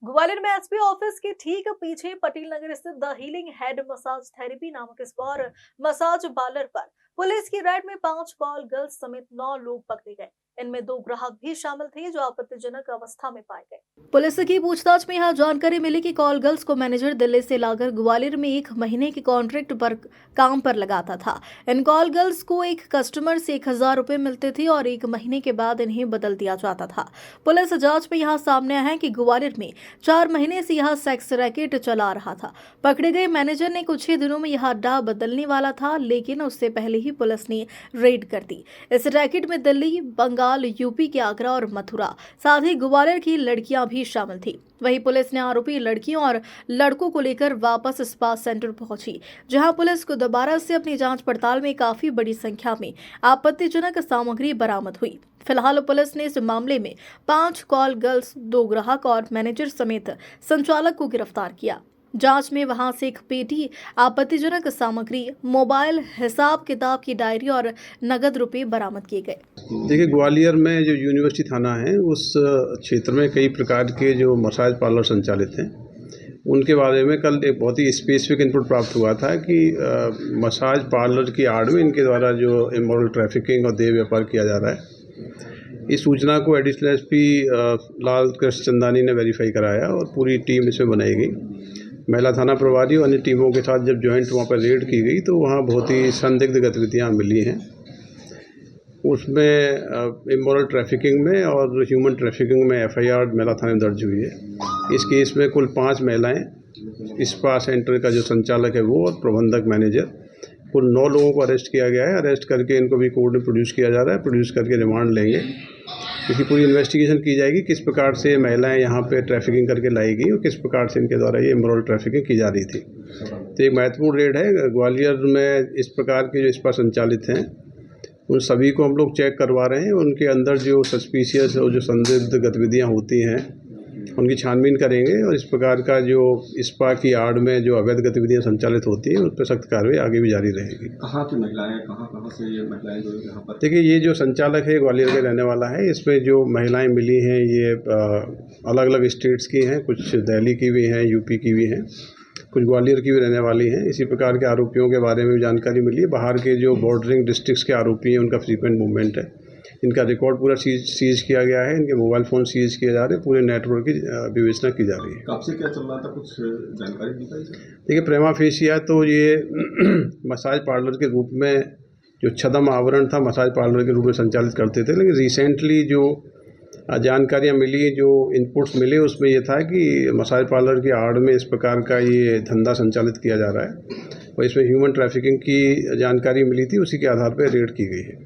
ग्वालियर में SP office के ठीक पीछे पटेल नगर स्थित the healing head massage therapy नामक इस और मसाज पार्लर पर पुलिस की रेड में 5 कॉल गर्ल्स समेत 9 लोग पकड़े गए। इनमें 2 ग्राहक भी शामिल थे जो आपत्तिजनक अवस्था में पाए गए। पुलिस की पूछताछ में यह जानकारी मिली कि कॉल गर्ल्स को मैनेजर दिल्ली से लाकर ग्वालियर में 1 महीने के कॉन्ट्रैक्ट पर काम पर लगाता था। इन कॉल गर्ल्स को एक कस्टमर से 1000 रुपए मिलते थे और 1 महीने के बाद इन्हें बदल दिया जाता था। पुलिस जांच में यह सामने आया है कि ग्वालियर में 4 महीने से यह सेक्स रैकेट चला रहा था। पकड़े गए मैनेजर ने कुछ ही दिनों में यह अड्डा बदलने वाला था, लेकिन उससे पहले ही पुलिस ने रेड कर दी। इस रैकेट में दिल्ली, बंगाल, यूपी के आगरा और मथुरा, साथ ही ग्वालियर की लड़कियां भी शामिल थी। वहीं पुलिस ने आरोपी लड़कियों और लड़कों को लेकर वापस स्पा सेंटर पहुंची, जहां पुलिस को दोबारा से अपनी जांच पड़ताल में काफी बड़ी संख्या में आपत्तिजनक सामग्री बरामद हुई। फिलहाल पुलिस ने इस मामले में 5 कॉल गर्ल्स, 2 ग्राहक और मैनेजर समेत संचालक को गिरफ्तार किया। जांच में वहां से एक पेटी आपत्तिजनक सामग्री, मोबाइल, हिसाब किताब की डायरी और नगद रुपए बरामद किए गए। देखिए, ग्वालियर में जो यूनिवर्सिटी थाना है उस क्षेत्र में कई प्रकार के जो मसाज पार्लर संचालित हैं, उनके बारे में कल एक बहुत ही स्पेसिफिक इनपुट प्राप्त हुआ था कि मसाज पार्लर की आड़ में इनके द्वारा जो इमोरल ट्रैफिकिंग और देह व्यापार किया जा रहा है। इस सूचना को एडिशनल एसपी लाल कृष्ण चंदानी ने वेरीफाई कराया और पूरी टीम इसमें बनाई गई। महिला थाना प्रभारी और अन्य टीमों के साथ जब ज्वाइंट वहाँ पर रेड की गई तो वहाँ बहुत ही संदिग्ध गतिविधियाँ मिली हैं। उसमें इमोरल ट्रैफिकिंग में और ह्यूमन ट्रैफिकिंग में एफआईआर महिला थाने में दर्ज हुई है। इस केस में कुल 5 महिलाएं, स्पा सेंटर का जो संचालक है वो और प्रबंधक मैनेजर, कुल 9 लोगों को अरेस्ट किया गया है। अरेस्ट करके इनको भी कोर्ट में प्रोड्यूस किया जा रहा है। प्रोड्यूस करके रिमांड लेंगे। इसकी पूरी इन्वेस्टिगेशन की जाएगी, किस प्रकार से महिलाएं यहाँ पे ट्रैफिकिंग करके लाई गई और किस प्रकार से इनके द्वारा ये इमोरल ट्रैफिकिंग की जा रही थी। तो एक महत्वपूर्ण रेड है। ग्वालियर में इस प्रकार के जो स्पा संचालित हैं उन सभी को हम लोग चेक करवा रहे हैं। उनके अंदर जो सस्पिशियस और जो संदिग्ध गतिविधियाँ होती हैं उनकी छानबीन करेंगे और इस प्रकार का जो स्पा की आड़ में जो अवैध गतिविधियां संचालित होती हैं उन पर सख्त कार्रवाई आगे भी जारी रहेगी। कहाँ की महिलाएं, कहाँ से ये महिलाएं जो यहाँ पर? देखिए, ये जो संचालक है ग्वालियर के रहने वाला है। इसमें जो महिलाएं मिली हैं ये अलग अलग स्टेट्स की हैं, कुछ दिल्ली की भी हैं, यूपी की भी हैं, कुछ ग्वालियर की भी रहने वाली हैं। इसी प्रकार के आरोपियों के बारे में भी जानकारी मिली है। बाहर के जो बॉर्डरिंग डिस्ट्रिक्ट्स के आरोपी हैं उनका फ्रीक्वेंट मूवमेंट है। इनका रिकॉर्ड पूरा सीज किया गया है। इनके मोबाइल फ़ोन सीज किए जा रहे हैं। पूरे नेटवर्क की विवेचना की जा रही है। कब से क्या चल रहा था, कुछ जानकारी दी जाए? देखिए, प्रेमा फेशिया तो ये मसाज पार्लर के रूप में जो छदम आवरण था मसाज पार्लर के रूप में संचालित करते थे, लेकिन रिसेंटली जो जानकारियाँ मिली, जो इनपुट्स मिले, उसमें ये था कि मसाज पार्लर की आड़ में इस प्रकार का ये धंधा संचालित किया जा रहा है और इसमें ह्यूमन ट्रैफिकिंग की जानकारी मिली थी। उसी के आधार पर रेड की गई है।